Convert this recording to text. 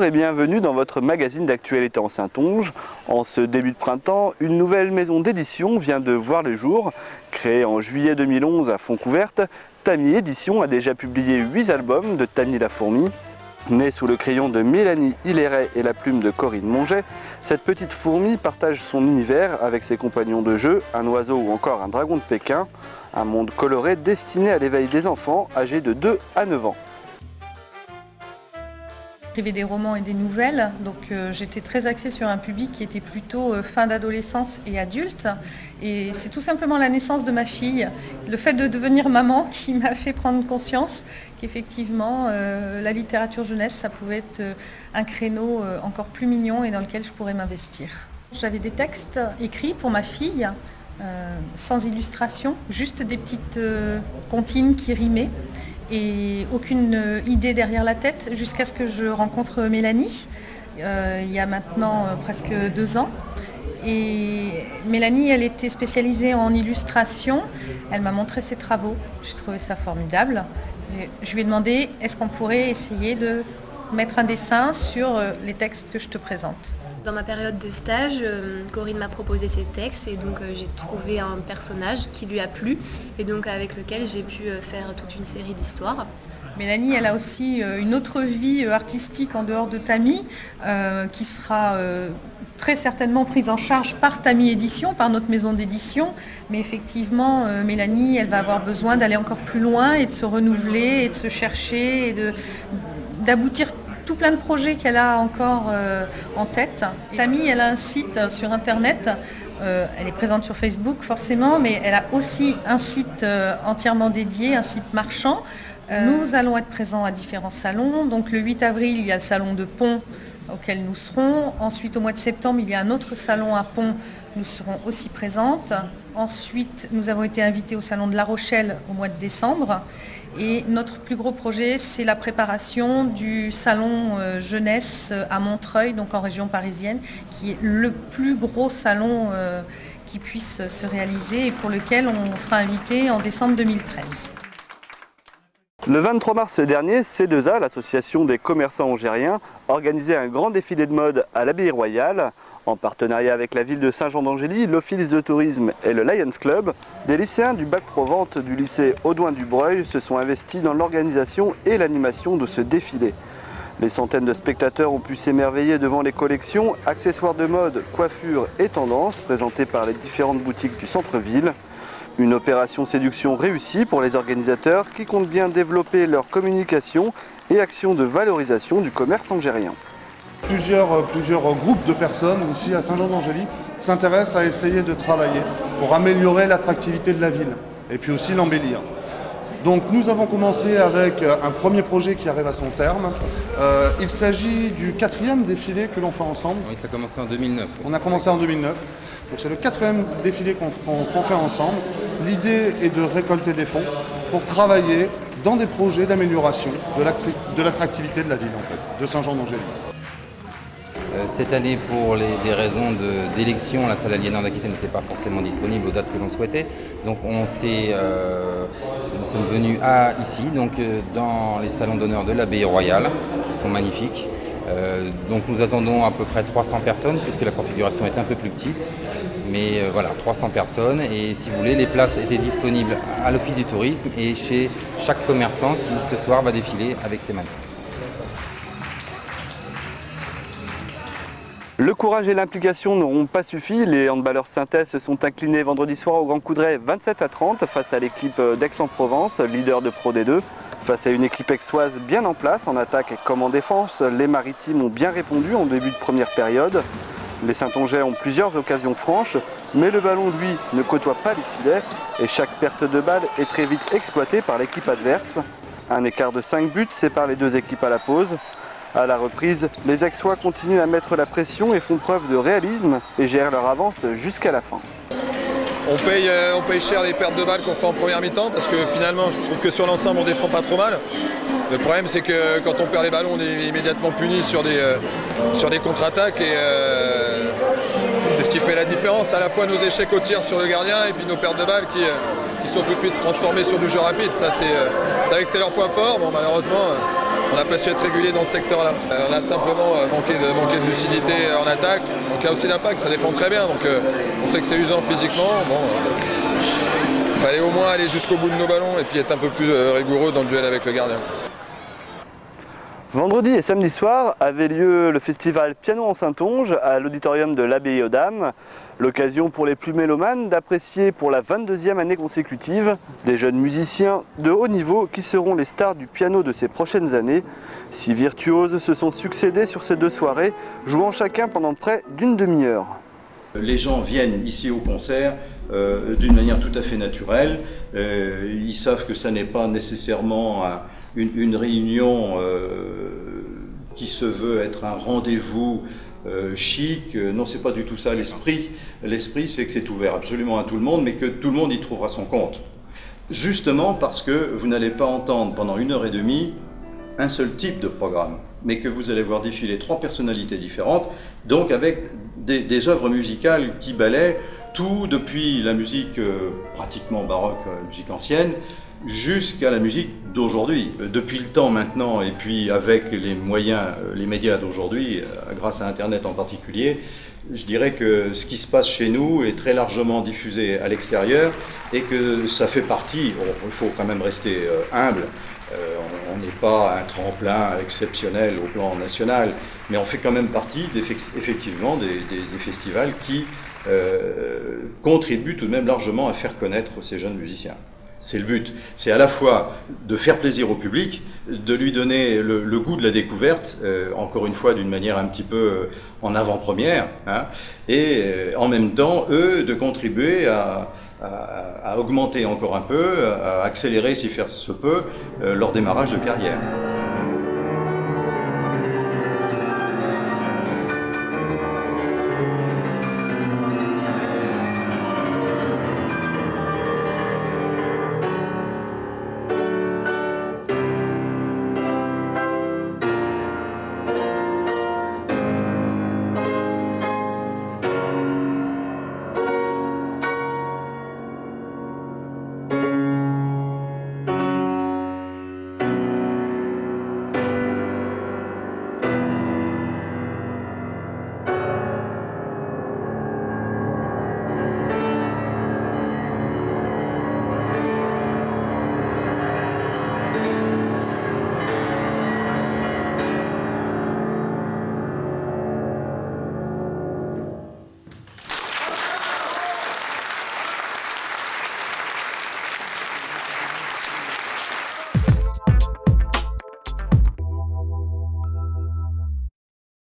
et bienvenue dans votre magazine d'actualité en Saintonge. En ce début de printemps, une nouvelle maison d'édition vient de voir le jour. Créée en juillet 2011 à Fontcouverte, Tammy Édition a déjà publié 8 albums de Tammy la Fourmi. Née sous le crayon de Mélanie Hilleret et la plume de Corinne Monget, cette petite fourmi partage son univers avec ses compagnons de jeu, un oiseau ou encore un dragon de Pékin. Un monde coloré destiné à l'éveil des enfants âgés de 2 à 9 ans. J'écrivais des romans et des nouvelles, donc j'étais très axée sur un public qui était plutôt fin d'adolescence et adulte. Et c'est tout simplement la naissance de ma fille, le fait de devenir maman qui m'a fait prendre conscience qu'effectivement la littérature jeunesse, ça pouvait être un créneau encore plus mignon et dans lequel je pourrais m'investir. J'avais des textes écrits pour ma fille, sans illustration, juste des petites comptines qui rimaient. Et aucune idée derrière la tête jusqu'à ce que je rencontre Mélanie, il y a maintenant presque 2 ans. Et Mélanie, elle était spécialisée en illustration, elle m'a montré ses travaux, j'ai trouvé ça formidable. Et je lui ai demandé, est-ce qu'on pourrait essayer de mettre un dessin sur les textes que je te présente. Dans ma période de stage, Corinne m'a proposé ces textes et donc j'ai trouvé un personnage qui lui a plu et donc avec lequel j'ai pu faire toute une série d'histoires. Mélanie, elle a aussi une autre vie artistique en dehors de Tammy qui sera très certainement prise en charge par Tammy Édition, par notre maison d'édition. Mais effectivement, Mélanie, elle va avoir besoin d'aller encore plus loin et de se renouveler et de se chercher et d'aboutir tout plein de projets qu'elle a encore en tête. Tammy, elle a un site sur internet, elle est présente sur Facebook forcément, mais elle a aussi un site entièrement dédié, un site marchand. Nous allons être présents à différents salons. Donc le 8 avril, il y a le salon de Pont auquel nous serons. Ensuite, au mois de septembre, il y a un autre salon à Pont, nous serons aussi présentes. Ensuite, nous avons été invités au salon de La Rochelle au mois de décembre. Et notre plus gros projet, c'est la préparation du salon jeunesse à Montreuil, donc en région parisienne, qui est le plus gros salon qui puisse se réaliser et pour lequel on sera invité en décembre 2013. Le 23 mars dernier, C2A, l'association des commerçants angériens, organisait un grand défilé de mode à l'Abbaye Royale. En partenariat avec la ville de Saint-Jean-d'Angély, l'Office de tourisme et le Lions Club, des lycéens du bac pro vente du lycée Audouin-du-Breuil se sont investis dans l'organisation et l'animation de ce défilé. Les centaines de spectateurs ont pu s'émerveiller devant les collections, accessoires de mode, coiffures et tendances présentées par les différentes boutiques du centre-ville. Une opération séduction réussie pour les organisateurs qui comptent bien développer leur communication et actions de valorisation du commerce angérien. Plusieurs groupes de personnes ici à Saint-Jean-d'Angély s'intéressent à essayer de travailler pour améliorer l'attractivité de la ville et puis aussi l'embellir. Donc nous avons commencé avec un premier projet qui arrive à son terme. Il s'agit du 4e défilé que l'on fait ensemble. Oui, ça a commencé en 2009. On a commencé en 2009. Donc c'est le 4e défilé qu'on fait ensemble. L'idée est de récolter des fonds pour travailler dans des projets d'amélioration de l'attractivité de la ville en fait, de Saint-Jean-d'Angély. Cette année, pour des raisons d'élection, la salle Aliénor d'Aquitaine n'était pas forcément disponible aux dates que l'on souhaitait. Donc nous sommes venus ici, dans les salons d'honneur de l'Abbaye Royale, qui sont magnifiques. Donc nous attendons à peu près 300 personnes, puisque la configuration est un peu plus petite. Mais voilà, 300 personnes. Et si vous voulez, les places étaient disponibles à l'Office du tourisme et chez chaque commerçant qui, ce soir, va défiler avec ses mannequins. Le courage et l'implication n'auront pas suffi. Les handballeurs saintais se sont inclinés vendredi soir au Grand Coudray 27-30 face à l'équipe d'Aix-en-Provence, leader de Pro D2. Face à une équipe aixoise bien en place en attaque comme en défense, les Maritimes ont bien répondu en début de première période. Les Saintongeais ont plusieurs occasions franches, mais le ballon, lui, ne côtoie pas les filets et chaque perte de balle est très vite exploitée par l'équipe adverse. Un écart de 5 buts sépare les deux équipes à la pause. À la reprise, les Aixois continuent à mettre la pression et font preuve de réalisme et gèrent leur avance jusqu'à la fin. On paye cher les pertes de balles qu'on fait en première mi-temps parce que finalement je trouve que sur l'ensemble on défend pas trop mal. Le problème c'est que quand on perd les ballons on est immédiatement puni sur des contre-attaques et c'est ce qui fait la différence, à la fois nos échecs au tir sur le gardien et puis nos pertes de balles qui sont tout de suite transformées sur du jeu rapide. Ça c'est avec c'était leur point fort, bon malheureusement On n'a pas su être régulier dans ce secteur-là. On a simplement manqué de lucidité en attaque. Donc il y a aussi l'impact, ça défend très bien. Donc on sait que c'est usant physiquement. Il fallait au moins aller jusqu'au bout de nos ballons et puis être un peu plus rigoureux dans le duel avec le gardien. Vendredi et samedi soir avait lieu le festival Piano en Saintonge à l'auditorium de l'Abbaye aux Dames. L'occasion pour les plus mélomanes d'apprécier pour la 22e année consécutive des jeunes musiciens de haut niveau qui seront les stars du piano de ces prochaines années. 6 virtuoses se sont succédés sur ces 2 soirées, jouant chacun pendant près d'une demi-heure. Les gens viennent ici au concert d'une manière tout à fait naturelle. Ils savent que ça n'est pas nécessairement une réunion qui se veut être un rendez-vous chic. Non, c'est pas du tout ça l'esprit. L'esprit, c'est que c'est ouvert absolument à tout le monde, mais que tout le monde y trouvera son compte. Justement parce que vous n'allez pas entendre pendant 1h30 un seul type de programme, mais que vous allez voir défiler 3 personnalités différentes, donc avec des œuvres musicales qui balaient tout depuis la musique pratiquement baroque, la musique ancienne, jusqu'à la musique d'aujourd'hui. Depuis le temps maintenant, et puis avec les moyens, les médias d'aujourd'hui, grâce à Internet en particulier, je dirais que ce qui se passe chez nous est très largement diffusé à l'extérieur et que ça fait partie, il faut quand même rester humble, on n'est pas un tremplin exceptionnel au plan national, mais on fait quand même partie effectivement des festivals qui contribuent tout de même largement à faire connaître ces jeunes musiciens. C'est le but, c'est à la fois de faire plaisir au public, de lui donner le goût de la découverte, encore une fois d'une manière un petit peu en avant-première, hein, et en même temps, eux, de contribuer à augmenter encore un peu, à accélérer si faire se peut, leur démarrage de carrière.